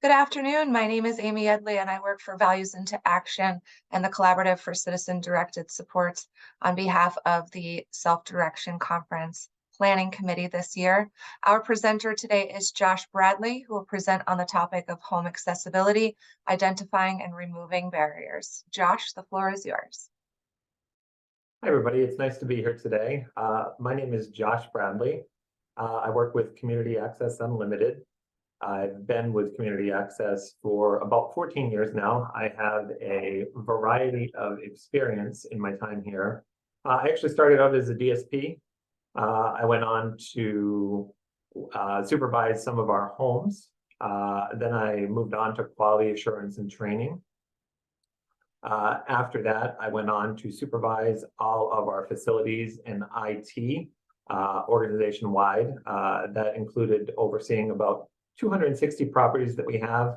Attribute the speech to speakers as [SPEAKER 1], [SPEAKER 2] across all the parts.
[SPEAKER 1] Good afternoon. My name is Amy Edley, and I work for Values into Action and the Collaborative for Citizen-Directed Supports on behalf of the Self-Direction Conference Planning Committee this year. Our presenter today is Josh Bradley, who will present on the topic of home accessibility, identifying and removing barriers. Josh, the floor is yours.
[SPEAKER 2] Hi, everybody. It's nice to be here today. My name is Josh Bradley. I work with Community Access Unlimited. I've been with Community Access for about 14 years now. I have a variety of experience in my time here. I actually started out as a DSP. I went on to supervise some of our homes. Then I moved on to quality assurance and training. After that, I went on to supervise all of our facilities and IT organization-wide. That included overseeing about 260 properties that we have,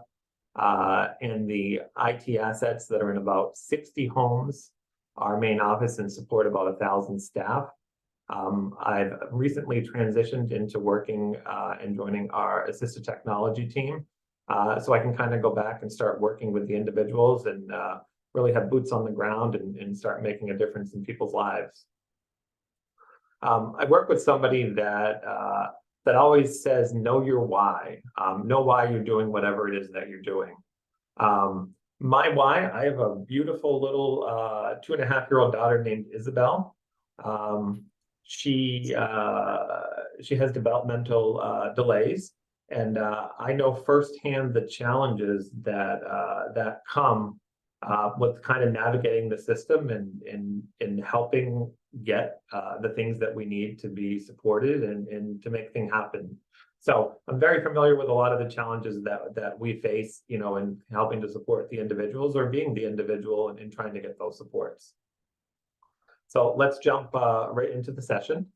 [SPEAKER 2] and the IT assets that are in about 60 homes, our main office and support about 1,000 staff. I've recently transitioned into working and joining our assistive technology team, so I can kind of go back and start working with the individuals and really have boots on the ground and start making a difference in people's lives. I work with somebody that always says, know your why. Know why you're doing whatever it is that you're doing. My why, I have a beautiful little 2.5-year-old daughter named Isabel. She has developmental delays, and I know firsthand the challenges that come with kind of navigating the system and helping get the things that we need to be supported and to make things happen. So I'm very familiar with a lot of the challenges that we face, in helping to support the individuals or being the individual and trying to get those supports. So let's jump right into the session.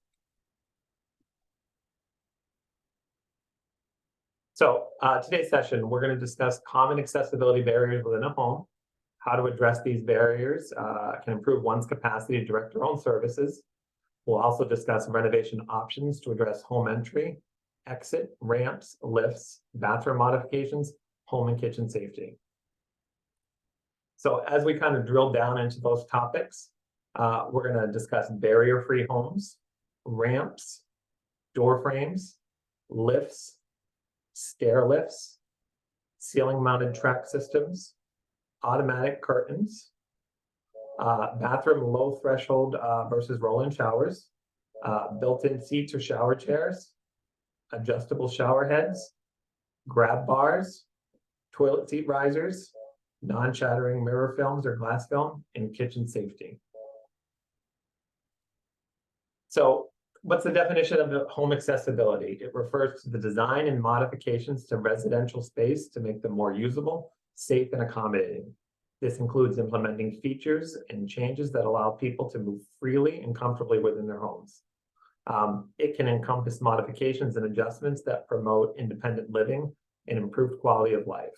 [SPEAKER 2] So today's session, we're going to discuss common accessibility barriers within a home, how to address these barriers can improve one's capacity to direct their own services. We'll also discuss renovation options to address home entry, exit, ramps, lifts, bathroom modifications, home and kitchen safety. So as we kind of drill down into those topics, we're going to discuss barrier-free homes, ramps, door frames, lifts, stair lifts, ceiling-mounted track systems, automatic curtains, bathroom low threshold versus roll-in showers, built-in seats or shower chairs, adjustable shower heads, grab bars, toilet seat risers, non-shattering mirror films or glass film, and kitchen safety. So what's the definition of home accessibility? It refers to the design and modifications to residential space to make them more usable, safe, and accommodating. This includes implementing features and changes that allow people to move freely and comfortably within their homes. It can encompass modifications and adjustments that promote independent living and improved quality of life.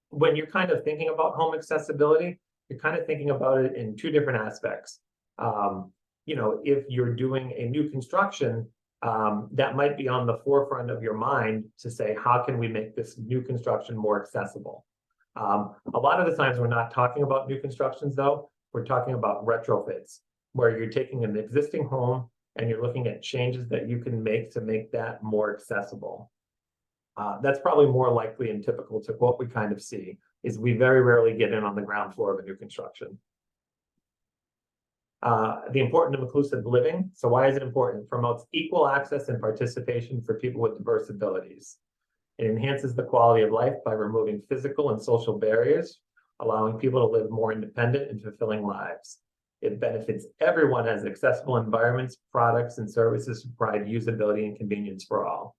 [SPEAKER 2] When you're kind of thinking about home accessibility, you're kind of thinking about it in two different aspects. If you're doing a new construction, that might be on the forefront of your mind to say, how can we make this new construction more accessible? A lot of the times we're not talking about new constructions, though. We're talking about retrofits, where you're taking an existing home and you're looking at changes that you can make to make that more accessible. That's probably more likely and typical to what we kind of see, is we very rarely get in on the ground floor of a new construction. The importance of inclusive living. So why is it important? It promotes equal access and participation for people with diverse abilities. It enhances the quality of life by removing physical and social barriers, allowing people to live more independent and fulfilling lives. It benefits everyone as accessible environments, products, and services to provide usability and convenience for all.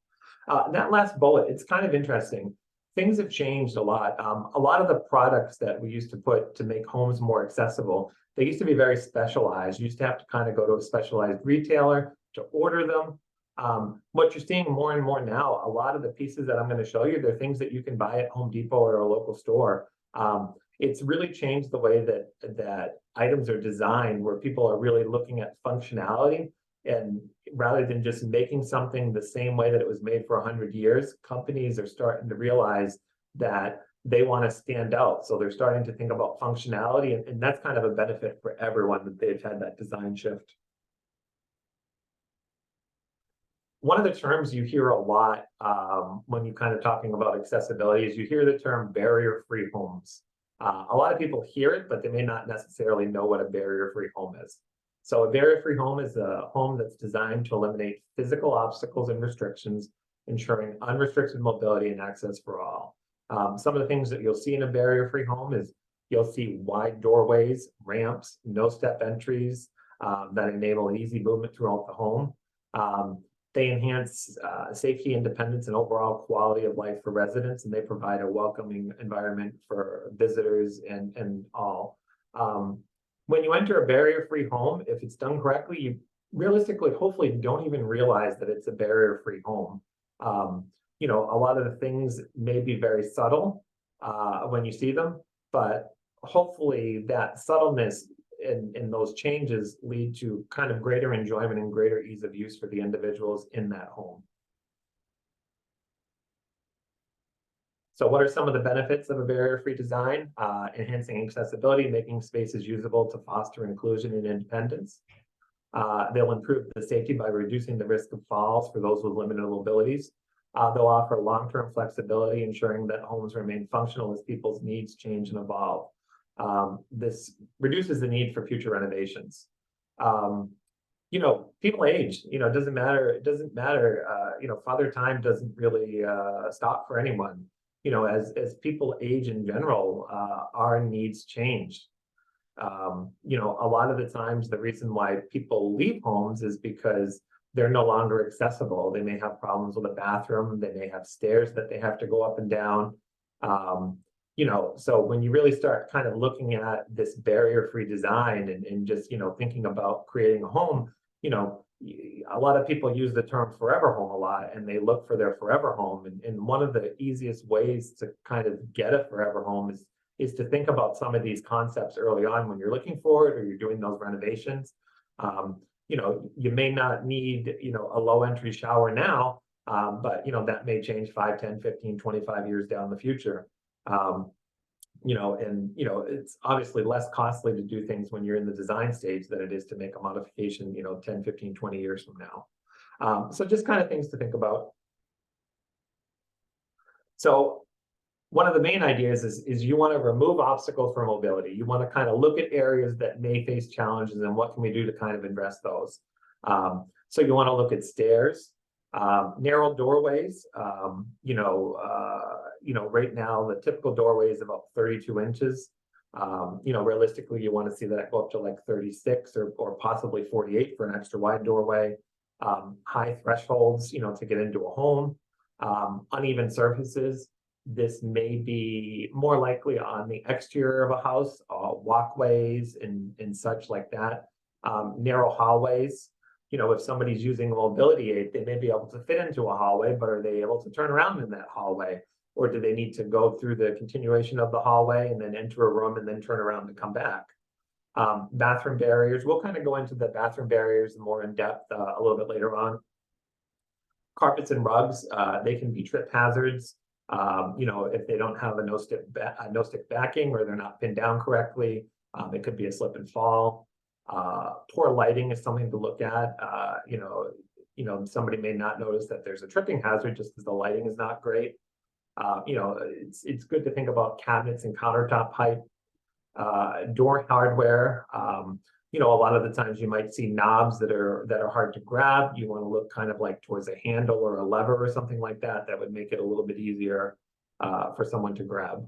[SPEAKER 2] That last bullet, it's kind of interesting. Things have changed a lot. A lot of the products that we used to put to make homes more accessible, they used to be very specialized. You used to have to kind of go to a specialized retailer to order them. What you're seeing more and more now, a lot of the pieces that I'm going to show you, they're things that you can buy at Home Depot or a local store. It's really changed the way that items are designed, where people are really looking at functionality, and rather than just making something the same way that it was made for 100 years, companies are starting to realize that they want to stand out. So they're starting to think about functionality, and that's kind of a benefit for everyone that they've had that design shift. One of the terms you hear a lot when you're kind of talking about accessibility is you hear the term barrier-free homes. A lot of people hear it, but they may not necessarily know what a barrier-free home is. So a barrier-free home is a home that's designed to eliminate physical obstacles and restrictions, ensuring unrestricted mobility and access for all. Some of the things that you'll see in a barrier-free home is you'll see wide doorways, ramps, no-step entries that enable easy movement throughout the home. They enhance safety, independence, and overall quality of life for residents, and they provide a welcoming environment for visitors and all. When you enter a barrier-free home, if it's done correctly, you realistically, hopefully, don't even realize that it's a barrier-free home. You know, a lot of the things may be very subtle when you see them, but hopefully that subtleness in those changes lead to kind of greater enjoyment and greater ease of use for the individuals in that home. So what are some of the benefits of a barrier-free design? Enhancing accessibility, making spaces usable to foster inclusion and independence. They'll improve the safety by reducing the risk of falls for those with limited mobilities. They'll offer long-term flexibility, ensuring that homes remain functional as people's needs change and evolve. This reduces the need for future renovations. You know, people age, you know, it doesn't matter, you know, Father Time doesn't really stop for anyone. You know, as people age in general, our needs change. You know, a lot of the times the reason why people leave homes is because they're no longer accessible. They may have problems with a bathroom, they may have stairs that they have to go up and down. You know, so when you really start kind of looking at this barrier-free design and just, you know, thinking about creating a home, you know, a lot of people use the term forever home a lot, and they look for their forever home. And one of the easiest ways to kind of get a forever home is to think about some of these concepts early on when you're looking for it or you're doing those renovations. You know, you may not need, you know, a low entry shower now, but, you know, that may change 5, 10, 15, 25 years down the future. You know, and, you know, it's obviously less costly to do things when you're in the design stage than it is to make a modification, you know, 10, 15, 20 years from now. So just kind of things to think about. So one of the main ideas is you want to remove obstacles for mobility. You want to kind of look at areas that may face challenges and what can we do to kind of address those. So you want to look at stairs, narrow doorways. You know, right now the typical doorway is about 32 inches. You know, realistically, you want to see that go up to like 36 or possibly 48 for an extra wide doorway. High thresholds, you know, to get into a home. Uneven surfaces. This may be more likely on the exterior of a house, walkways and such like that. Narrow hallways. You know, if somebody's using a mobility aid, they may be able to fit into a hallway, but are they able to turn around in that hallway? Or do they need to go through the continuation of the hallway and then enter a room and then turn around to come back? Bathroom barriers. We'll kind of go into the bathroom barriers more in depth a little bit later on. Carpets and rugs, they can be trip hazards. You know, if they don't have a no-stick backing or they're not pinned down correctly, it could be a slip and fall. Poor lighting is something to look at. You know, somebody may not notice that there's a tripping hazard just because the lighting is not great. You know, it's good to think about cabinets and countertop height, door hardware. You know, a lot of the times you might see knobs that are hard to grab. You want to look kind of like towards a handle or a lever or something like that. That would make it a little bit easier for someone to grab.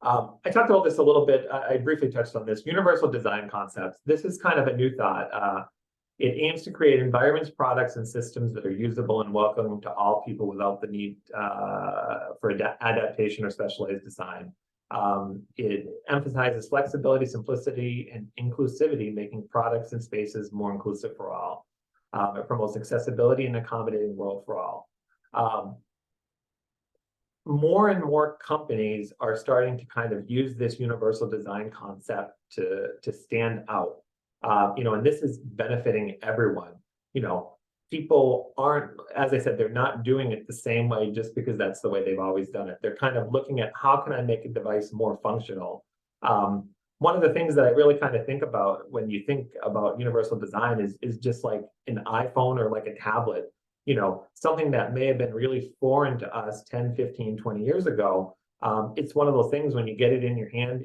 [SPEAKER 2] I talked about this a little bit. I briefly touched on this. Universal design concepts. This is kind of a new thought. It aims to create environments, products, and systems that are usable and welcoming to all people without the need for adaptation or specialized design. It emphasizes flexibility, simplicity, and inclusivity, making products and spaces more inclusive for all. It promotes accessibility and accommodating world for all. More and more companies are starting to kind of use this universal design concept to stand out. You know, and this is benefiting everyone. You know, people aren't, as I said, they're not doing it the same way just because that's the way they've always done it. They're kind of looking at how can I make a device more functional. One of the things that I really kind of think about when you think about universal design is just like an iPhone or like a tablet, something that may have been really foreign to us 10, 15, 20 years ago. It's one of those things when you get it in your hand,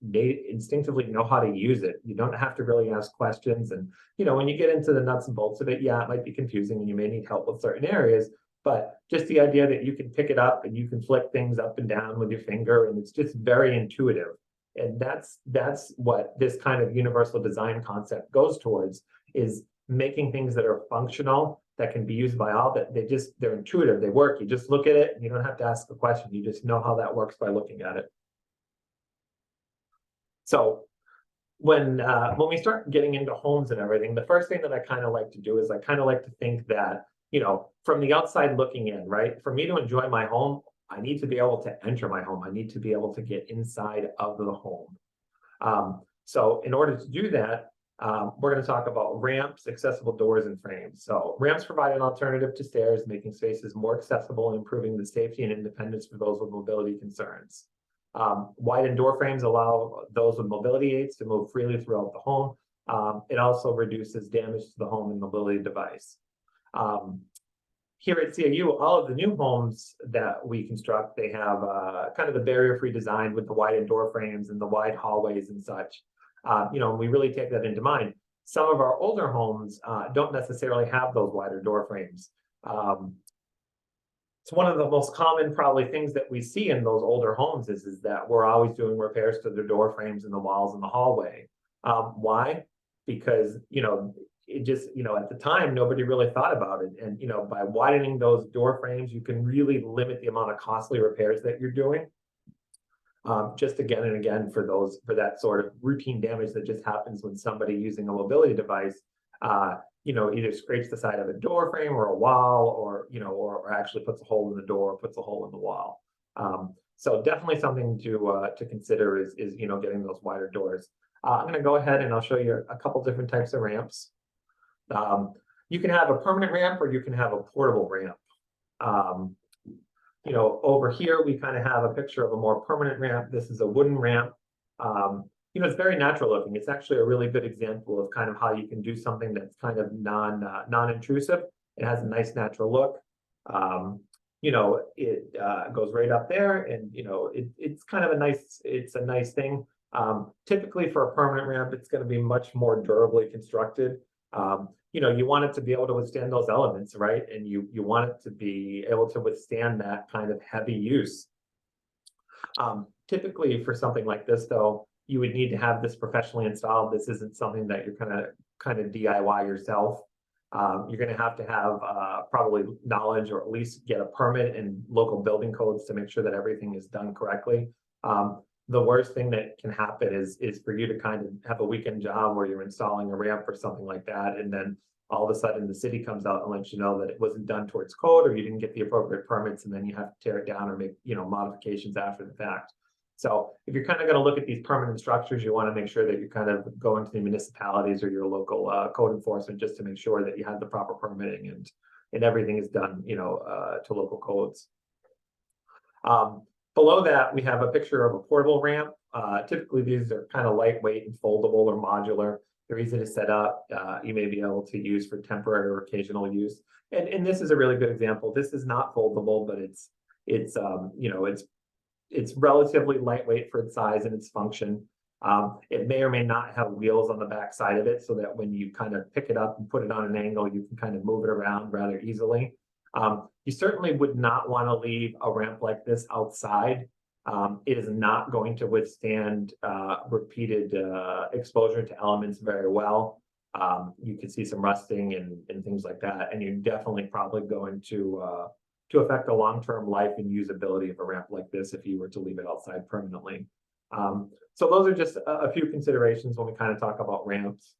[SPEAKER 2] they instinctively know how to use it. You don't have to really ask questions. And, when you get into the nuts and bolts of it, yeah, it might be confusing and you may need help with certain areas, but just the idea that you can pick it up and you can flick things up and down with your finger, and it's just very intuitive. And that's what this kind of universal design concept goes towards, is making things that are functional, that can be used by all, that they're intuitive, they work. You just look at it and you don't have to ask a question. You just know how that works by looking at it. So when we start getting into homes and everything, the first thing that I kind of like to do is I kind of like to think that, from the outside looking in, right? For me to enjoy my home, I need to be able to enter my home. I need to be able to get inside of the home. So in order to do that, we're going to talk about ramps, accessible doors, and frames. So ramps provide an alternative to stairs, making spaces more accessible and improving the safety and independence for those with mobility concerns. Widened door frames allow those with mobility aids to move freely throughout the home. It also reduces damage to the home and mobility device. Here at CAU, all of the new homes that we construct, they have kind of the barrier-free design with the widened door frames and the wide hallways and such. And we really take that into mind. Some of our older homes don't necessarily have those wider door frames. It's one of the most common probably things that we see in those older homes is that we're always doing repairs to the door frames and the walls in the hallway. Why? Because, it just, at the time, nobody really thought about it. And, by widening those door frames, you can really limit the amount of costly repairs that you're doing. Just again and again for that sort of routine damage that just happens when somebody using a mobility device, either scrapes the side of a door frame or a wall, or actually puts a hole in the door, or puts a hole in the wall. So definitely something to consider is getting those wider doors. I'm going to go ahead and I'll show you a couple different types of ramps. You can have a permanent ramp or you can have a portable ramp. Over here, we kind of have a picture of a more permanent ramp. This is a wooden ramp. It's very natural looking. It's actually a really good example of kind of how you can do something that's kind of non-intrusive. It has a nice natural look. It goes right up there, and it's kind of a nice thing. Typically for a permanent ramp, it's going to be much more durably constructed. You want it to be able to withstand those elements, right? And you want it to be able to withstand that kind of heavy use. Typically for something like this, though, you would need to have this professionally installed. This isn't something that you're kind of DIY yourself. You're going to have probably knowledge, or at least get a permit in local building codes to make sure that everything is done correctly. The worst thing that can happen is for you to kind of have a weekend job where you're installing a ramp or something like that, and then all of a sudden the city comes out and lets you know that it wasn't done towards code, or you didn't get the appropriate permits, and then you have to tear it down or make modifications after the fact. So if you're kind of going to look at these permanent structures, you want to make sure that you're kind of going to the municipalities or your local code enforcement just to make sure that you have the proper permitting and everything is done to local codes. Below that, we have a picture of a portable ramp. Typically, these are kind of lightweight and foldable or modular. They're easy to set up. You may be able to use for temporary or occasional use. And this is a really good example. This is not foldable, but it's relatively lightweight for its size and its function. It may or may not have wheels on the back side of it, so that when you kind of pick it up and put it on an angle, you can kind of move it around rather easily. You certainly would not want to leave a ramp like this outside. It is not going to withstand repeated exposure to elements very well. You can see some rusting and things like that, and you're definitely probably going to affect the long-term life and usability of a ramp like this if you were to leave it outside permanently. So those are just a few considerations when we kind of talk about ramps.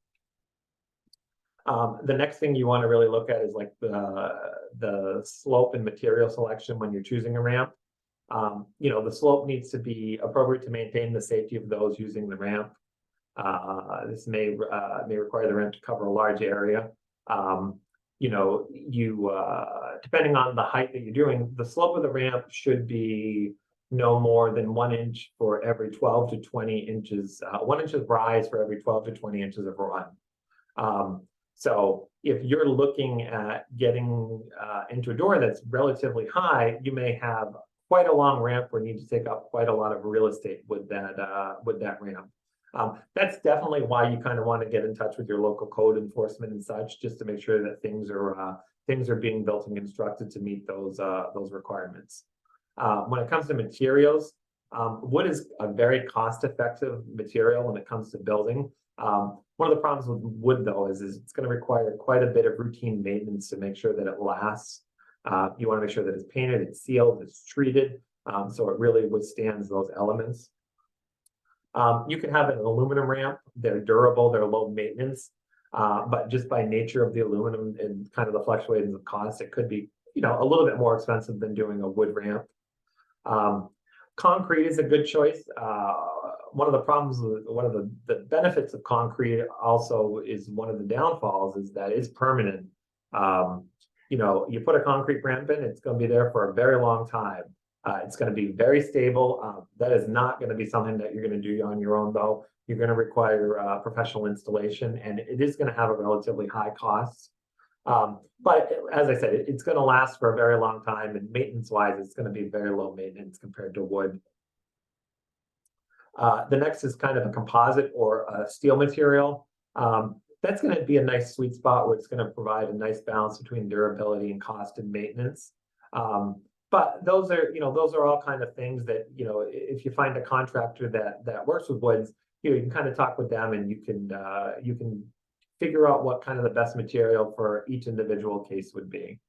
[SPEAKER 2] The next thing you want to really look at is like the slope and material selection when you're choosing a ramp. The slope needs to be appropriate to maintain the safety of those using the ramp. This may require the ramp to cover a large area. depending on the height that you're doing, the slope of the ramp should be no more than 1 inch for every 12 to 20 inches, 1 inch of rise for every 12 to 20 inches of run. So if you're looking at getting into a door that's relatively high, you may have quite a long ramp or need to take up quite a lot of real estate with that ramp. That's definitely why you kind of want to get in touch with your local code enforcement and such, just to make sure that things are being built and constructed to meet those requirements. When it comes to materials, wood is a very cost-effective material when it comes to building. One of the problems with wood, though, is it's going to require quite a bit of routine maintenance to make sure that it lasts. You want to make sure that it's painted, it's sealed, it's treated, so it really withstands those elements. You can have an aluminum ramp. They're durable, they're low maintenance, but just by nature of the aluminum and kind of the fluctuations of cost, it could be, a little bit more expensive than doing a wood ramp. Concrete is a good choice. One of the problems, one of the benefits of concrete also is one of the downfalls is that it's permanent. You put a concrete ramp in, it's going to be there for a very long time. It's going to be very stable. That is not going to be something that you're going to do on your own, though. You're going to require professional installation, and it is going to have a relatively high cost. But as I said, it's going to last for a very long time, and maintenance-wise, it's going to be very low maintenance compared to wood. The next is kind of a composite or a steel material. That's going to be a nice sweet spot where it's going to provide a nice balance between durability and cost and maintenance. But those are all kind of things that, if you find a contractor that works with woods, you can kind of talk with them, and you can figure out what kind of the best material for each individual case would be.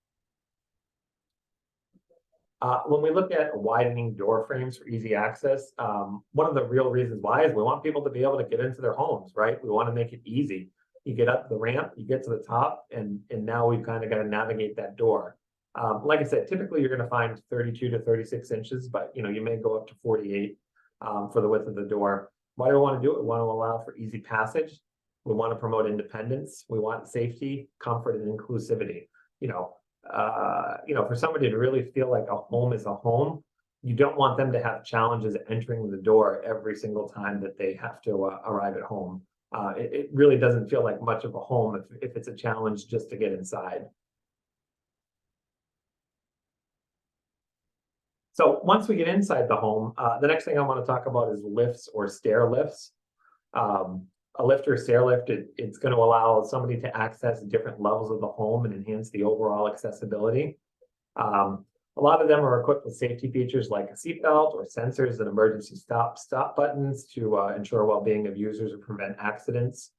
[SPEAKER 2] When we look at widening door frames for easy access, one of the real reasons why is we want people to be able to get into their homes, right? We want to make it easy. You get up the ramp, you get to the top, and now we've kind of got to navigate that door. Like I said, typically you're going to find 32 to 36 inches, but you may go up to 48 for the width of the door. Why do we want to do it? We want to allow for easy passage. We want to promote independence. We want safety, comfort, and inclusivity. For somebody to really feel like a home is a home, you don't want them to have challenges entering the door every single time that they have to arrive at home. It really doesn't feel like much of a home if it's a challenge just to get inside. So once we get inside the home, the next thing I want to talk about is lifts or stair lifts. A lift or stair lift, it's going to allow somebody to access different levels of the home and enhance the overall accessibility. A lot of them are equipped with safety features like a seatbelt or sensors and emergency stop buttons to ensure well-being of users or prevent accidents.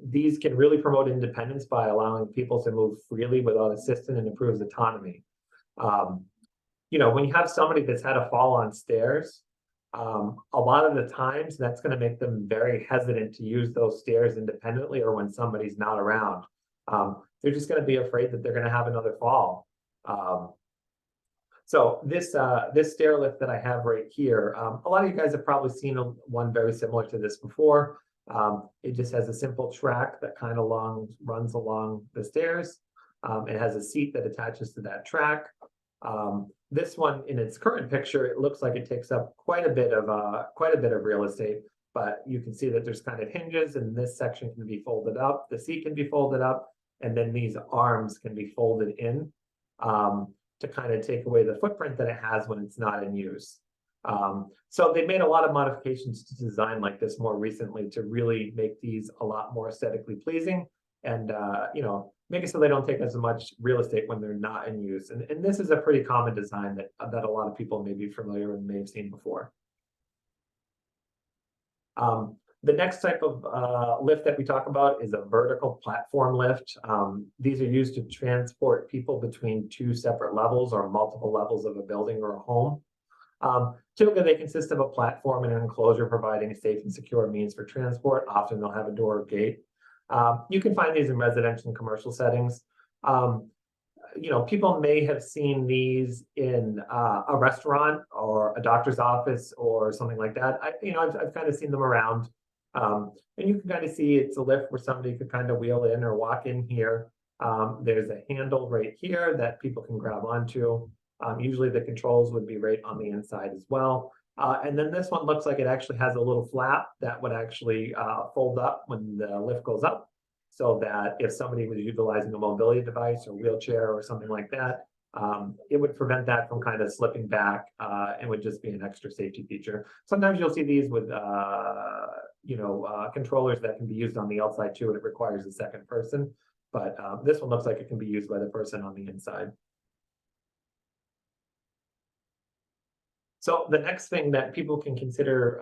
[SPEAKER 2] These can really promote independence by allowing people to move freely without assistance and improves autonomy. When you have somebody that's had a fall on stairs, a lot of the times that's going to make them very hesitant to use those stairs independently or when somebody's not around. They're just going to be afraid that they're going to have another fall. So this stair lift that I have right here, a lot of you guys have probably seen one very similar to this before. It just has a simple track that kind of runs along the stairs. It has a seat that attaches to that track. This one, in its current picture, it looks like it takes up quite a bit of real estate, but you can see that there's kind of hinges, and this section can be folded up. The seat can be folded up, and then these arms can be folded in to kind of take away the footprint that it has when it's not in use. So they made a lot of modifications to design like this more recently to really make these a lot more aesthetically pleasing and make it so they don't take as much real estate when they're not in use. And this is a pretty common design that a lot of people may be familiar and may have seen before. The next type of lift that we talk about is a vertical platform lift. These are used to transport people between two separate levels or multiple levels of a building or a home. Typically, they consist of a platform and an enclosure providing a safe and secure means for transport. Often they'll have a door or gate. You can find these in residential and commercial settings. People may have seen these in a restaurant or a doctor's office or something like that. I've kind of seen them around. And you can kind of see it's a lift where somebody could kind of wheel in or walk in here. There's a handle right here that people can grab onto. Usually the controls would be right on the inside as well. And then this one looks like it actually has a little flap that would actually fold up when the lift goes up, so that if somebody was utilizing a mobility device or wheelchair or something like that, it would prevent that from kind of slipping back and would just be an extra safety feature. Sometimes you'll see these with controllers that can be used on the outside too, and it requires a second person. But this one looks like it can be used by the person on the inside. So the next thing that people can consider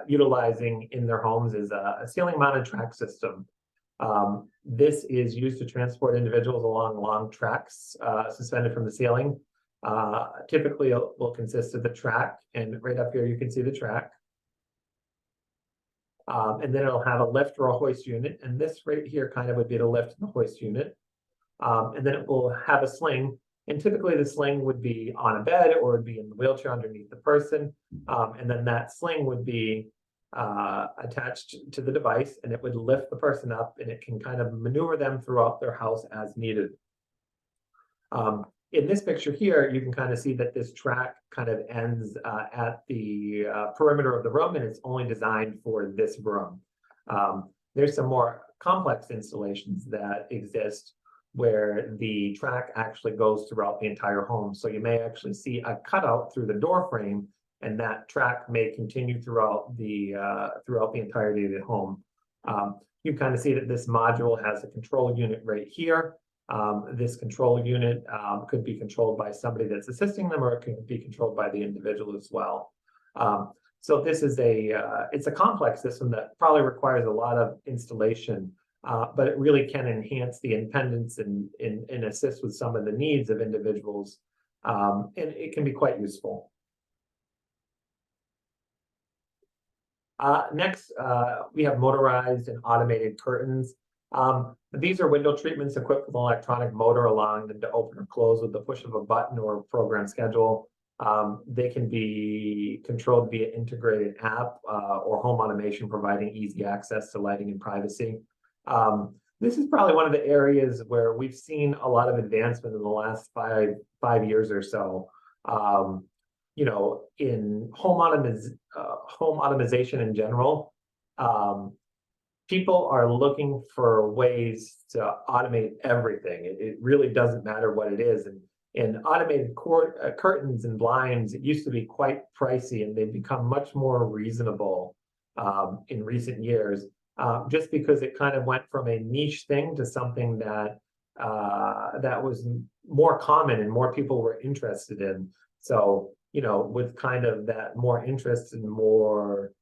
[SPEAKER 2] utilizing in their homes is a ceiling mounted track system. This is used to transport individuals along long tracks suspended from the ceiling. Typically it will consist of the track, and right up here you can see the track. And then it'll have a lift or a hoist unit, and this right here kind of would be the lift and the hoist unit. And then it will have a sling, and typically the sling would be on a bed or would be in the wheelchair underneath the person. And then that sling would be attached to the device, and it would lift the person up, and it can kind of maneuver them throughout their house as needed. In this picture here, you can kind of see that this track kind of ends at the perimeter of the room, and it's only designed for this room. There's some more complex installations that exist where the track actually goes throughout the entire home. So you may actually see a cutout through the door frame, and that track may continue throughout the entirety of the home. You kind of see that this module has a control unit right here. This control unit could be controlled by somebody that's assisting them, or it could be controlled by the individual as well. So this is it's a complex system that probably requires a lot of installation, but it really can enhance the independence and assist with some of the needs of individuals, and it can be quite useful. Next, we have motorized and automated curtains. These are window treatments equipped with an electronic motor allowing them to open or close with the push of a button or a program schedule. They can be controlled via integrated app or home automation, providing easy access to lighting and privacy. This is probably one of the areas where we've seen a lot of advancement in the last five years or so. In home automation in general, people are looking for ways to automate everything. It really doesn't matter what it is. And automated curtains and blinds, it used to be quite pricey, and they've become much more reasonable in recent years, just because it kind of went from a niche thing to something that was more common and more people were interested in. So, with kind of that more interest and more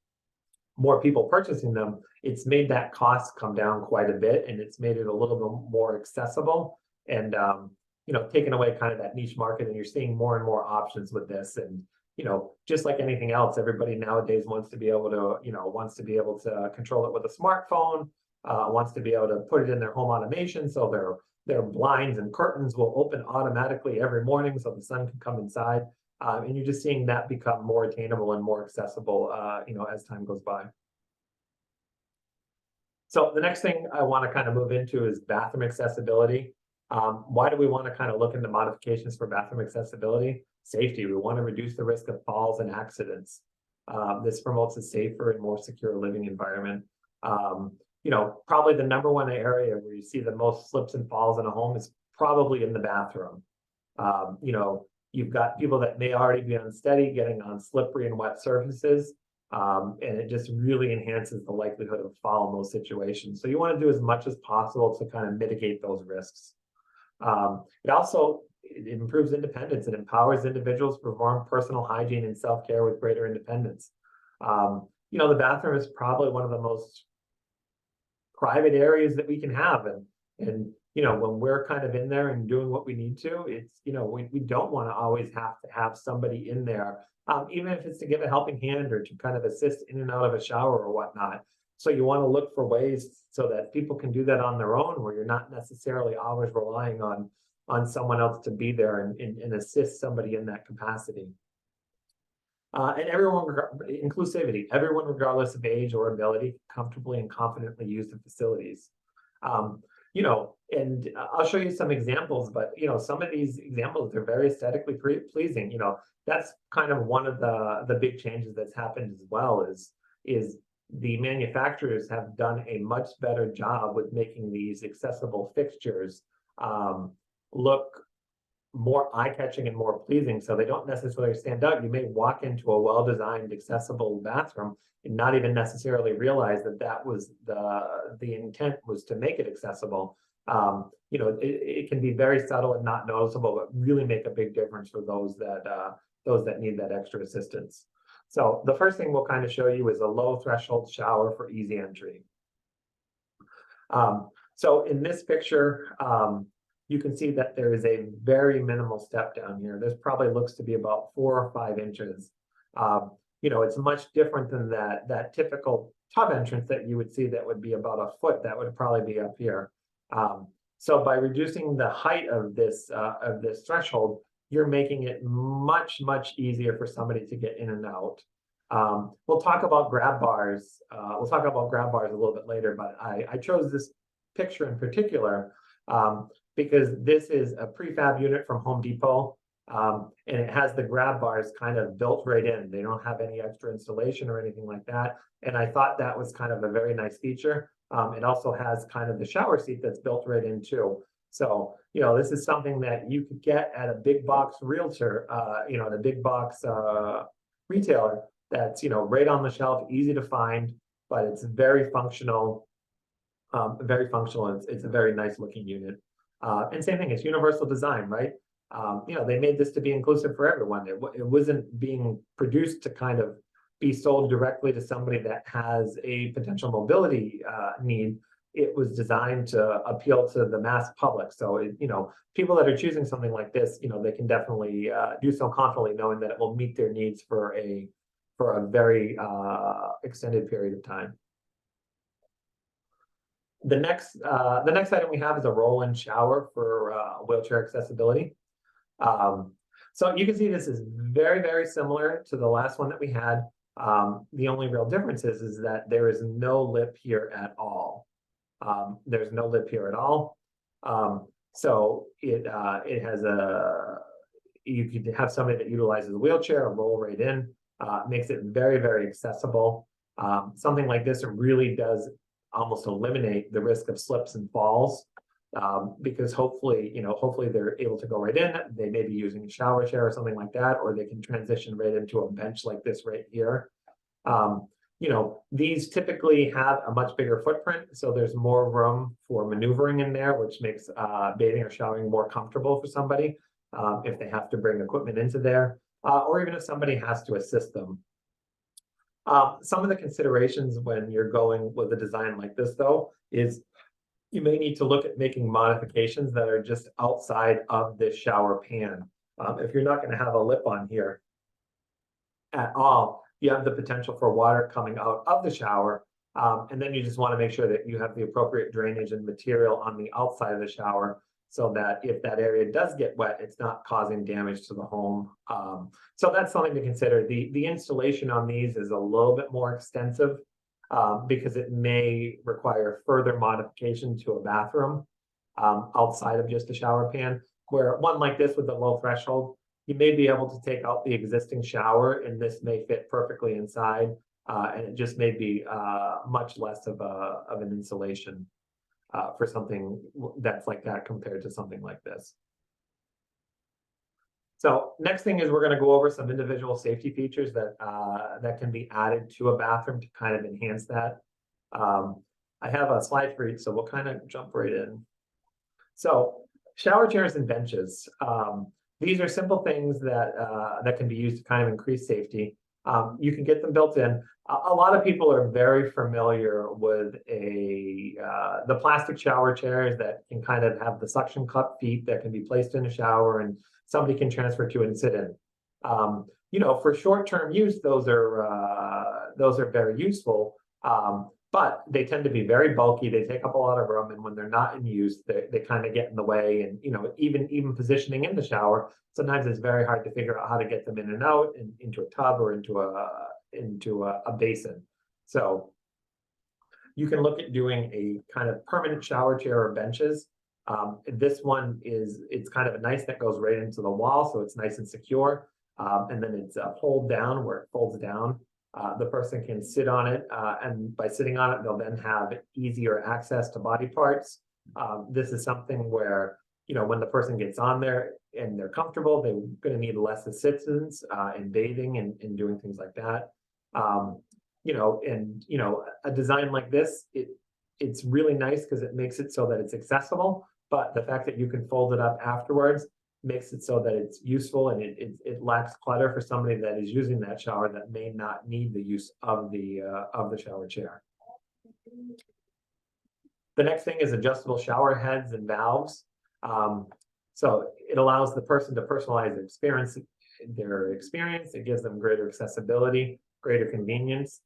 [SPEAKER 2] people purchasing them, it's made that cost come down quite a bit, and it's made it a little bit more accessible, and taken away kind of that niche market, and you're seeing more and more options with this. And just like anything else, everybody nowadays wants to be able to control it with a smartphone, wants to be able to put it in their home automation, so their blinds and curtains will open automatically every morning so the sun can come inside. And you're just seeing that become more attainable and more accessible, as time goes by. So the next thing I want to kind of move into is bathroom accessibility. Why do we want to kind of look into modifications for bathroom accessibility? Safety. We want to reduce the risk of falls and accidents. This promotes a safer and more secure living environment. Probably the number one area where you see the most slips and falls in a home is probably in the bathroom. You've got people that may already be unsteady getting on slippery and wet surfaces, and it just really enhances the likelihood of fall in those situations. So you want to do as much as possible to kind of mitigate those risks. It improves independence. It empowers individuals to perform personal hygiene and self-care with greater independence. The bathroom is probably one of the most private areas that we can have, and when we're kind of in there and doing what we need to, it's we don't want to always have to have somebody in there, even if it's to give a helping hand or to kind of assist in and out of a shower or whatnot. So you want to look for ways so that people can do that on their own, where you're not necessarily always relying on someone else to be there and assist somebody in that capacity. And inclusivity. Everyone, regardless of age or ability, comfortably and confidently use the facilities. you know, and I'll show you some examples, but you know, some of these examples are very aesthetically pleasing. You know, that's kind of one of the big changes that's happened as well is the manufacturers have done a much better job with making these accessible fixtures look more eye-catching and more pleasing, so they don't necessarily stand out. You may walk into a well-designed, accessible bathroom and not even necessarily realize that that was the intent was to make it accessible. You know, it can be very subtle and not noticeable, but really make a big difference for those that need that extra assistance. So the first thing we'll kind of show you is a low threshold shower for easy entry. So in this picture, you can see that there is a very minimal step down here. This probably looks to be about 4 or 5 inches. You know, it's much different than that typical tub entrance that you would see that would be about a foot. That would probably be up here. So by reducing the height of this threshold, you're making it much easier for somebody to get in and out. We'll talk about grab bars. We'll talk about grab bars a little bit later, but I chose this picture in particular because this is a prefab unit from Home Depot, and it has the grab bars kind of built right in. They don't have any extra installation or anything like that. And I thought that was kind of a very nice feature. It also has kind of the shower seat that's built right in too. So, you know, this is something that you could get at a big box realtor, you know, the big box retailer that's, you know, right on the shelf, easy to find, but it's very functional. It's a very nice looking unit. And same thing, it's universal design, right? You know, they made this to be inclusive for everyone. It wasn't being produced to kind of be sold directly to somebody that has a potential mobility need. It was designed to appeal to the mass public. So, you know, people that are choosing something like this, you know, they can definitely do so confidently knowing that it will meet their needs for a very extended period of time. The next item we have is a roll-in shower for wheelchair accessibility. So you can see this is very similar to the last one that we had. The only real difference is that there is no lip here at all. There's no lip here at all. So it has you could have somebody that utilizes a wheelchair and roll right in. Makes it very accessible. Something like this, it really does almost eliminate the risk of slips and falls, because hopefully they're able to go right in. They may be using a shower chair or something like that, or they can transition right into a bench like this right here. You know, these typically have a much bigger footprint, so there's more room for maneuvering in there, which makes bathing or showering more comfortable for somebody if they have to bring equipment into there, or even if somebody has to assist them. Some of the considerations when you're going with a design like this, though, is you may need to look at making modifications that are just outside of this shower pan. If you're not going to have a lip on here at all, you have the potential for water coming out of the shower. And then you just want to make sure that you have the appropriate drainage and material on the outside of the shower, so that if that area does get wet, it's not causing damage to the home. So that's something to consider. The installation on these is a little bit more extensive because it may require further modification to a bathroom outside of just a shower pan. Where one like this with a low threshold, you may be able to take out the existing shower and this may fit perfectly inside, and it just may be much less of an installation for something that's like that compared to something like this. So next thing is we're going to go over some individual safety features that can be added to a bathroom to kind of enhance that. I have a slide for each, so we'll kind of jump right in. So shower chairs and benches. These are simple things that can be used to kind of increase safety. You can get them built in. A lot of people are very familiar with the plastic shower chairs that can kind of have the suction cup feet that can be placed in a shower and somebody can transfer to and sit in. You know, for short-term use, those are very useful. But they tend to be very bulky. They take up a lot of room, and when they're not in use, they kind of get in the way. And you know, even positioning in the shower, sometimes it's very hard to figure out how to get them in and out, and into a tub or into a basin. So You can look at doing a kind of permanent shower chair or benches. This one it's kind of a nice that goes right into the wall, so it's nice and secure. And then it's a hold down where it folds down. The person can sit on it, and by sitting on it, they'll then have easier access to body parts. This is something where, you know, when the person gets on there and they're comfortable, they're going to need less assistance in bathing and doing things like that. You know, and you know, a design like this, it's really nice because it makes it so that it's accessible, but the fact that you can fold it up afterwards makes it so that it's useful, and it lacks clutter for somebody that is using that shower that may not need the use of the shower chair. The next thing is adjustable shower heads and valves. So it allows the person to personalize their experience. It gives them greater accessibility, greater convenience.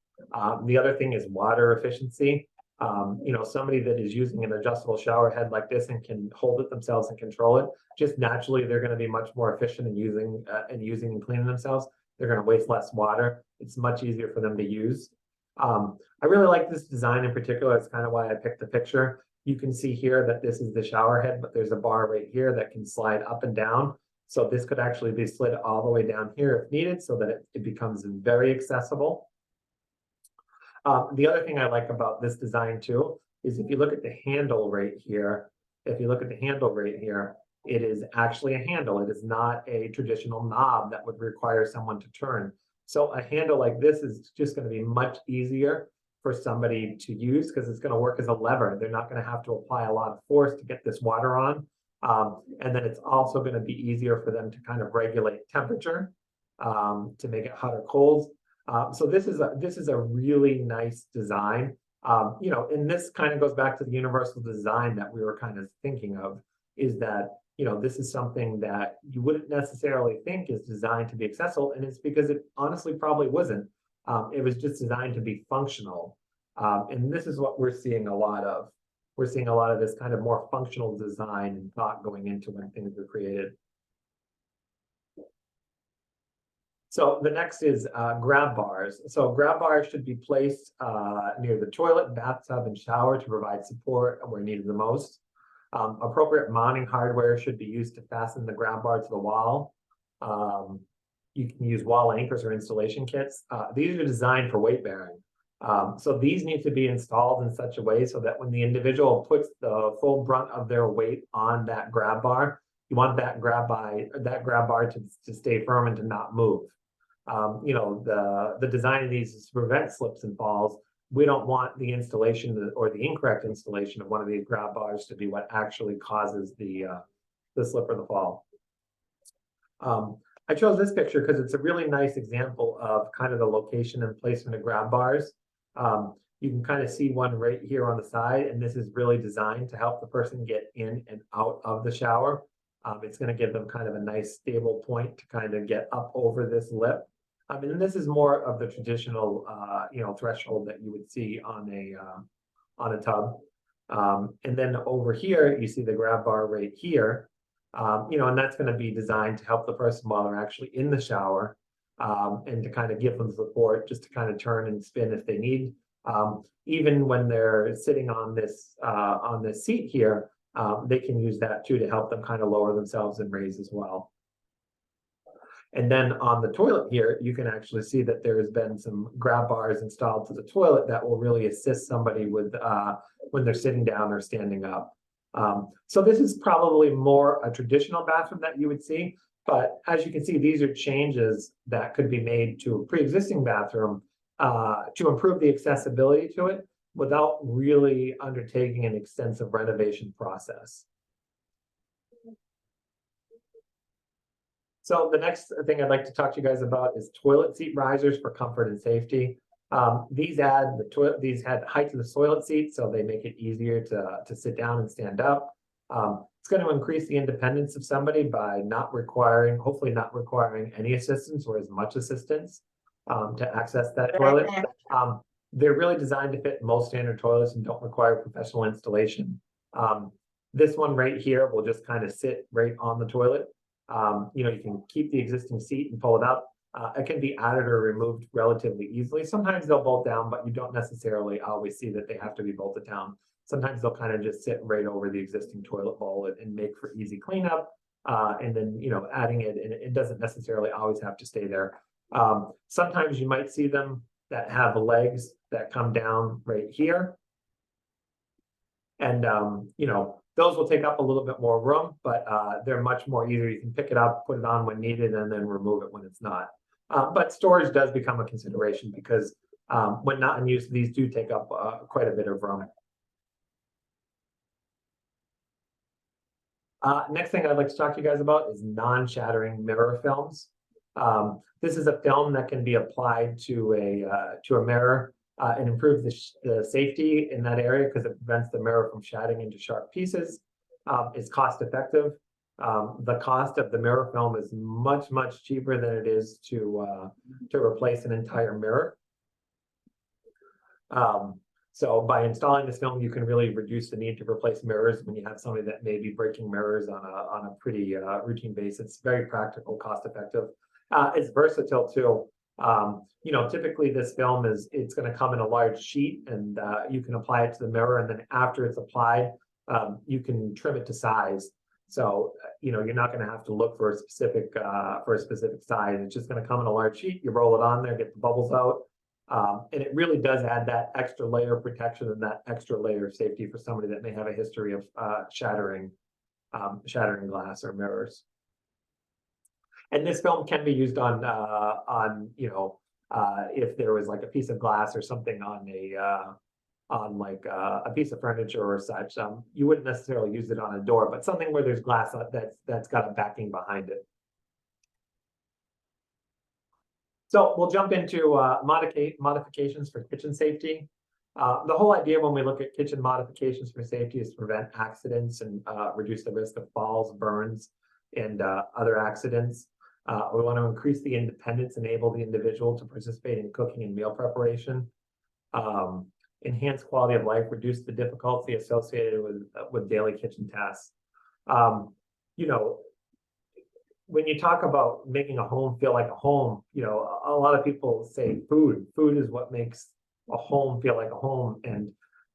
[SPEAKER 2] The other thing is water efficiency. You know, somebody that is using an adjustable shower head like this and can hold it themselves and control it, just naturally they're going to be much more efficient in using and cleaning themselves. They're going to waste less water. It's much easier for them to use. I really like this design in particular. It's kind of why I picked the picture. You can see here that this is the shower head, but there's a bar right here that can slide up and down. So this could actually be slid all the way down here if needed, so that it becomes very accessible. The other thing I like about this design too is if you look at the handle right here, it is actually a handle. It is not a traditional knob that would require someone to turn. So a handle like this is just going to be much easier for somebody to use because it's going to work as a lever. They're not going to have to apply a lot of force to get this water on. And then it's also going to be easier for them to kind of regulate temperature to make it hot or cold. So this is a really nice design. You know, and this kind of goes back to the universal design that we were kind of thinking of, is that, you know, this is something that you wouldn't necessarily think is designed to be accessible, and it's because it honestly probably wasn't. It was just designed to be functional. And this is what we're seeing a lot of. We're seeing a lot of this kind of more functional design and thought going into when things were created. So the next is grab bars. So grab bars should be placed near the toilet, bathtub, and shower to provide support where needed the most. Appropriate mounting hardware should be used to fasten the grab bar to the wall. You can use wall anchors or installation kits. These are designed for weight bearing. So these need to be installed in such a way so that when the individual puts the full brunt of their weight on that grab bar, you want that grab bar to stay firm and to not move. You know, the design of these is to prevent slips and falls. We don't want the installation or the incorrect installation of one of these grab bars to be what actually causes the slip or the fall. I chose this picture because it's a really nice example of kind of the location and placement of grab bars. You can kind of see one right here on the side, and this is really designed to help the person get in and out of the shower. It's going to give them kind of a nice stable point to kind of get up over this lip. And this is more of the traditional, you know, threshold that you would see on a tub. And then over here, you see the grab bar right here. You know, and that's going to be designed to help the person while they're actually in the shower, and to kind of give them support, just to kind of turn and spin if they need. Even when they're sitting on this seat here, they can use that too to help them kind of lower themselves and raise as well. And then on the toilet here, you can actually see that there has been some grab bars installed to the toilet that will really assist somebody with when they're sitting down or standing up. So this is probably more a traditional bathroom that you would see, but as you can see, these are changes that could be made to a pre-existing bathroom to improve the accessibility to it without really undertaking an extensive renovation process. So the next thing I'd like to talk to you guys about is toilet seat risers for comfort and safety. These add height to the toilet seat, so they make it easier to sit down and stand up. It's going to increase the independence of somebody by hopefully not requiring any assistance or as much assistance to access that toilet. They're really designed to fit most standard toilets and don't require professional installation. This one right here will just kind of sit right on the toilet. You know, you can keep the existing seat and pull it up. it can be added or removed relatively easily. Sometimes they'll bolt down, but you don't necessarily always see that they have to be bolted down. Sometimes they'll kind of just sit right over the existing toilet bowl and make for easy cleanup. And then, adding it, and it doesn't necessarily always have to stay there. Sometimes you might see them that have legs that come down right here. And, those will take up a little bit more room, but they're much more easier. You can pick it up, put it on when needed, and then remove it when it's not. But storage does become a consideration because when not in use, these do take up quite a bit of room. Next thing I'd like to talk to you guys about is non-shattering mirror films. This is a film that can be applied to a mirror and improve the safety in that area because it prevents the mirror from shattering into sharp pieces. It's cost effective. The cost of the mirror film is much, much cheaper than it is to replace an entire mirror. So by installing this film, you can really reduce the need to replace mirrors when you have somebody that may be breaking mirrors on a pretty routine basis. It's very practical, cost effective. It's versatile too. Typically this film it's going to come in a large sheet, and you can apply it to the mirror, and then after it's applied, you can trim it to size. So you're not going to have to look for a specific size. It's just going to come in a large sheet. You roll it on there, get the bubbles out. And it really does add that extra layer of protection and that extra layer of safety for somebody that may have a history of shattering glass or mirrors. And this film can be used on if there was like a piece of glass or something on a piece of furniture or such. You wouldn't necessarily use it on a door, but something where there's glass that's got a backing behind it. So we'll jump into modifications for kitchen safety. The whole idea when we look at kitchen modifications for safety is to prevent accidents and reduce the risk of falls, burns, and other accidents. We want to increase the independence, enable the individual to participate in cooking and meal preparation, enhance quality of life, reduce the difficulty associated with daily kitchen tasks. When you talk about making a home feel like a home, a lot of people say food is what makes a home feel like a home. And,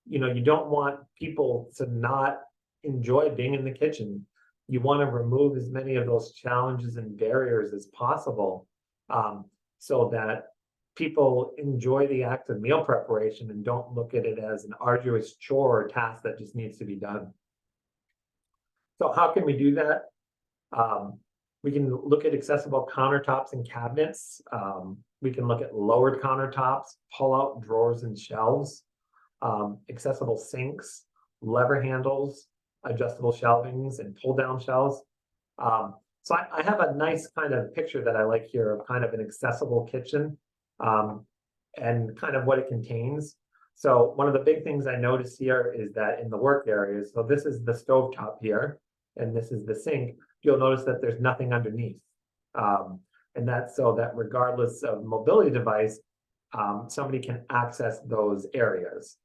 [SPEAKER 2] you don't want people to not enjoy being in the kitchen. You want to remove as many of those challenges and barriers as possible, so that people enjoy the act of meal preparation and don't look at it as an arduous chore or task that just needs to be done. So how can we do that? We can look at accessible countertops and cabinets. We can look at lowered countertops, pull-out drawers and shelves, accessible sinks, lever handles, adjustable shelvings, and pull-down shelves. So I have a nice kind of picture that I like here of kind of an accessible kitchen and kind of what it contains. So one of the big things I notice here is that in the work areas, so this is the stovetop here, and this is the sink, you'll notice that there's nothing underneath. And that's so that regardless of mobility device, somebody can access those areas.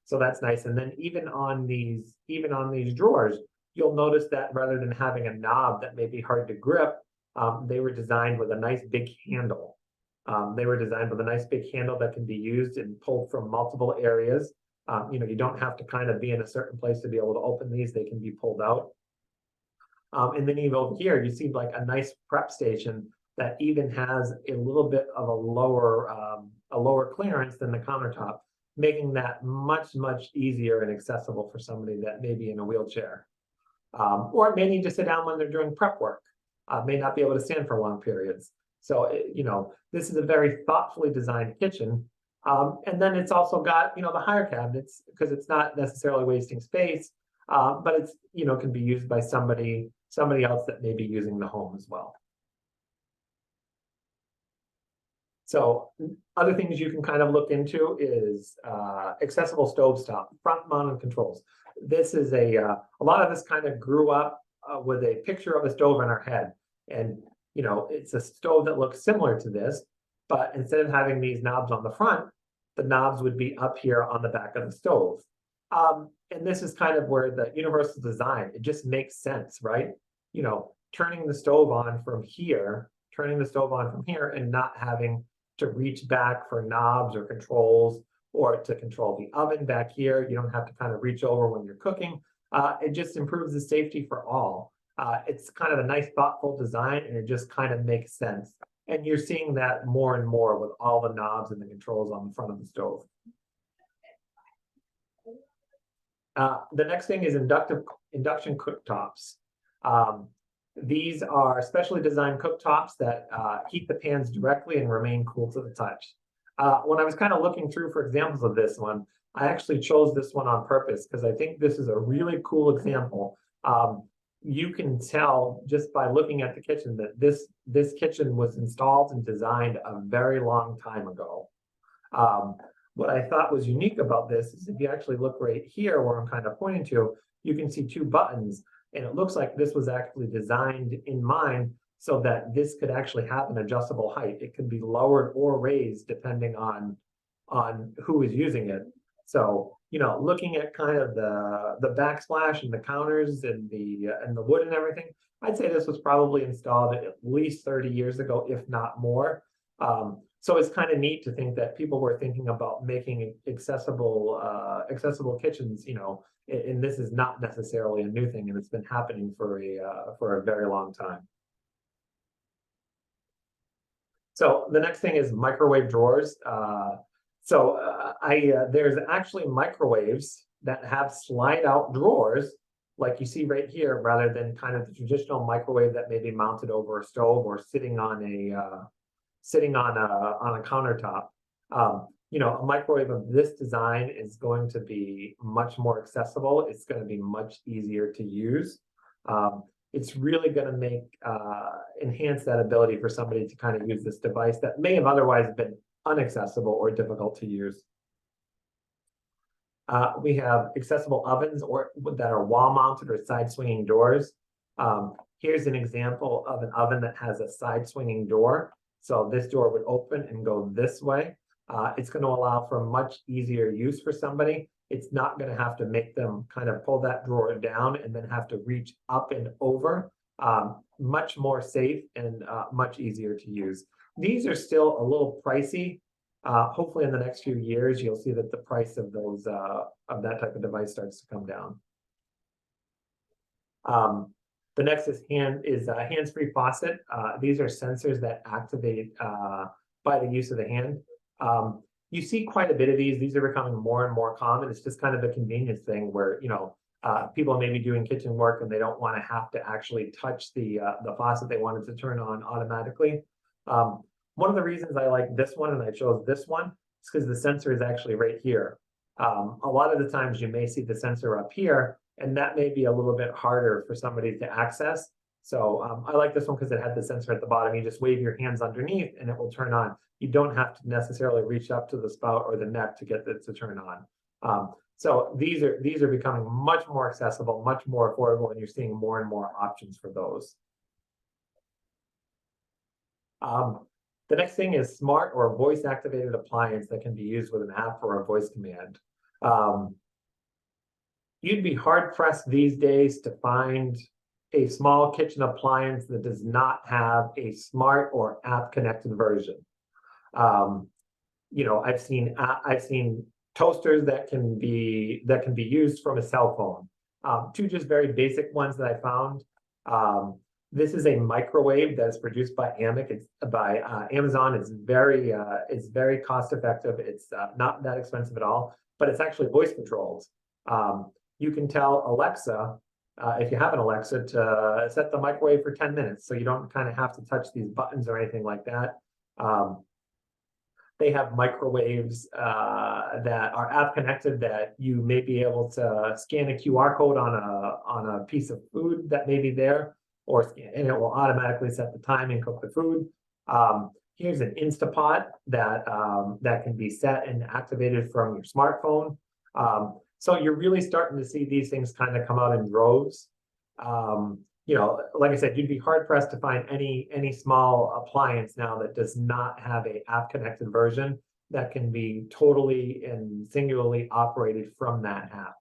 [SPEAKER 2] So that's nice. And then even on these drawers, you'll notice that rather than having a knob that may be hard to grip, they were designed with a nice big handle. They were designed with a nice big handle that can be used and pulled from multiple areas. You don't have to kind of be in a certain place to be able to open these. They can be pulled out. And then even over here, you see like a nice prep station that even has a little bit of a lower clearance than the countertop, making that much, much easier and accessible for somebody that may be in a wheelchair. Or may need to sit down when they're doing prep work, may not be able to stand for long periods. So, this is a very thoughtfully designed kitchen. And then it's also got, the higher cabinets because it's not necessarily wasting space, but it's, can be used by somebody else that may be using the home as well. So other things you can kind of look into is accessible stovetop, front mounted controls. This is a lot of us kind of grew up with a picture of a stove in our head. And, it's a stove that looks similar to this, but instead of having these knobs on the front, the knobs would be up here on the back of the stove. And this is kind of where the universal design, it just makes sense, right? Turning the stove on from here turning the stove on from here and not having to reach back for knobs or controls, or to control the oven back here. You don't have to kind of reach over when you're cooking. It just improves the safety for all. It's kind of a nice, thoughtful design, and it just kind of makes sense. And you're seeing that more and more with all the knobs and the controls on the front of the stove. The next thing is induction cooktops. These are specially designed cooktops that heat the pans directly and remain cool to the touch. When I was kind of looking through for examples of this one, I actually chose this one on purpose because I think this is a really cool example. You can tell just by looking at the kitchen that this kitchen was installed and designed a very long time ago. What I thought was unique about this is if you actually look right here where I'm kind of pointing to, you can see two buttons, and it looks like this was actually designed in mind so that this could actually have an adjustable height. It could be lowered or raised depending on who is using it. So, you know, looking at kind of the backsplash and the counters and the wood and everything, I'd say this was probably installed at least 30 years ago, if not more. So it's kind of neat to think that people were thinking about making accessible kitchens, you know, and this is not necessarily a new thing, and it's been happening for a very long time. So the next thing is microwave drawers. There's actually microwaves that have slide out drawers like you see right here, rather than kind of the traditional microwave that may be mounted over a stove or sitting on a countertop. You know, a microwave of this design is going to be much more accessible. It's going to be much easier to use. It's really going to enhance that ability for somebody to kind of use this device that may have otherwise been inaccessible or difficult to use. We have accessible ovens that are wall mounted or side swinging doors. Here's an example of an oven that has a side swinging door. So this door would open and go this way. It's going to allow for much easier use for somebody. It's not going to have to make them kind of pull that drawer down and then have to reach up and over. Much more safe and much easier to use. These are still a little pricey. Hopefully in the next few years, you'll see that the price of those of that type of device starts to come down. The next is hands-free faucet. These are sensors that activate by the use of the hand. You see quite a bit of these. These are becoming more and more common. It's just kind of a convenience thing where, you know, people may be doing kitchen work and they don't want to have to actually touch the faucet they wanted to turn on automatically. One of the reasons I like this one and I chose this one is because the sensor is actually right here. A lot of the times you may see the sensor up here, and that may be a little bit harder for somebody to access. So I like this one because it had the sensor at the bottom. You just wave your hands underneath and it will turn on. You don't have to necessarily reach up to the spout or the neck to get it to turn on. So these are becoming much more accessible, much more affordable, and you're seeing more and more options for those. The next thing is smart or voice activated appliance that can be used with an app or a voice command. You'd be hard pressed these days to find a small kitchen appliance that does not have a smart or app connected version. You know, I've seen toasters that can be used from a cell phone. Two just very basic ones that I found. This is a microwave that is produced by Amazon. It's very cost effective. It's not that expensive at all, but it's actually voice controlled. You can tell Alexa, if you have an Alexa, to set the microwave for 10 minutes. So you don't kind of have to touch these buttons or anything like that. They have microwaves that are app connected that you may be able to scan a QR code on a piece of food that may be there, and it will automatically set the time and cook the food. Here's an Instapot that can be set and activated from your smartphone. So you're really starting to see these things kind of come out in droves. You know, like I said, you'd be hard pressed to find any small appliance now that does not have an app connected version that can be totally and singularly operated from that app.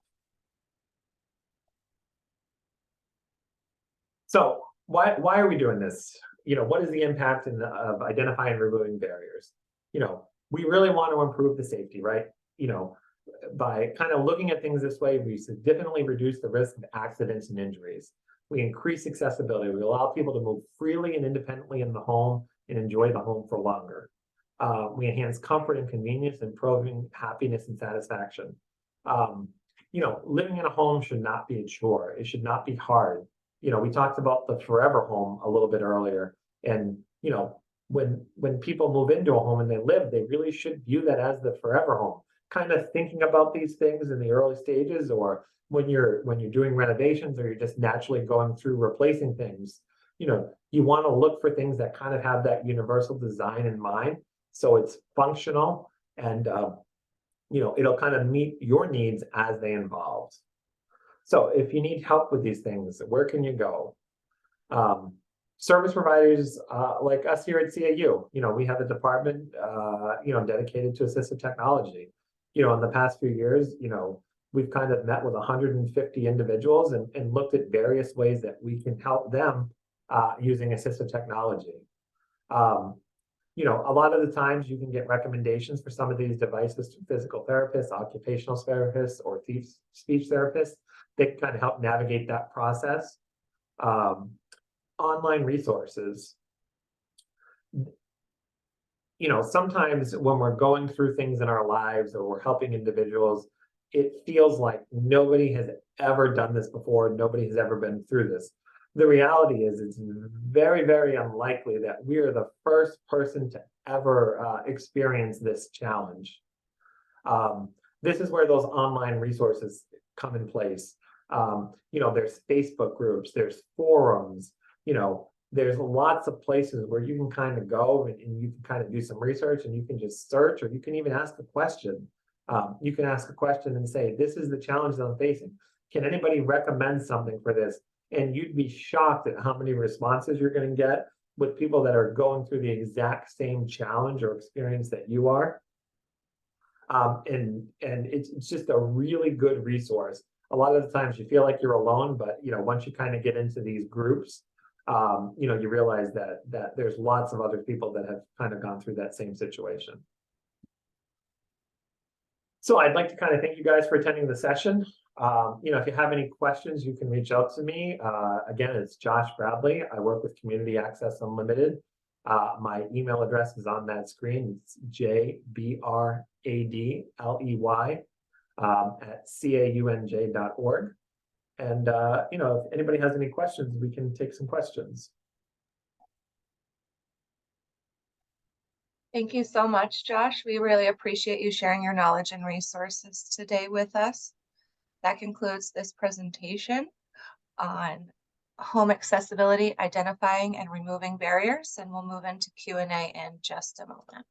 [SPEAKER 2] So why are we doing this? what is the impact of identifying and removing barriers? We really want to improve the safety, right? By kind of looking at things this way, we significantly reduce the risk of accidents and injuries. We increase accessibility. We allow people to move freely and independently in the home and enjoy the home for longer. We enhance comfort and convenience, improving happiness and satisfaction. Living in a home should not be a chore. It should not be hard. We talked about the forever home a little bit earlier. And, when people move into a home and they live, they really should view that as the forever home. Kind of thinking about these things in the early stages, or when you're doing renovations, or you're just naturally going through replacing things, you want to look for things that kind of have that universal design in mind. So it's functional and, it'll kind of meet your needs as they evolve. So if you need help with these things, where can you go? Service providers like us here at CAU, we have a department, dedicated to assistive technology. In the past few years, we've kind of met with 150 individuals and looked at various ways that we can help them using assistive technology. A lot of the times you can get recommendations for some of these devices to physical therapists, occupational therapists, or speech therapists. They can kind of help navigate that process. Online resources. Sometimes when we're going through things in our lives or we're helping individuals, it feels like nobody has ever done this before. Nobody has ever been through this. The reality is it's very, very unlikely that we are the first person to ever experience this challenge. This is where those online resources come in place. There's Facebook groups, there's forums, there's lots of places where you can kind of go and you can kind of do some research, and you can just search, or you can even ask a question. You can ask a question and say, this is the challenge that I'm facing. Can anybody recommend something for this? And you'd be shocked at how many responses you're going to get with people that are going through the exact same challenge or experience that you are. And it's just a really good resource. A lot of the times you feel like you're alone, but once you kind of get into these groups, you realize that there's lots of other people that have kind of gone through that same situation. So I'd like to kind of thank you guys for attending the session. If you have any questions, you can reach out to me. Again, it's Josh Bradley. I work with Community Access Unlimited. My email address is on that screen. It's jbradley at caunj.org. And, if anybody has any questions, we can take some questions.
[SPEAKER 1] Thank you so much, Josh. We really appreciate you sharing your knowledge and resources today with us. That concludes this presentation on home accessibility, identifying and removing barriers, and we'll move into Q&A in just a moment.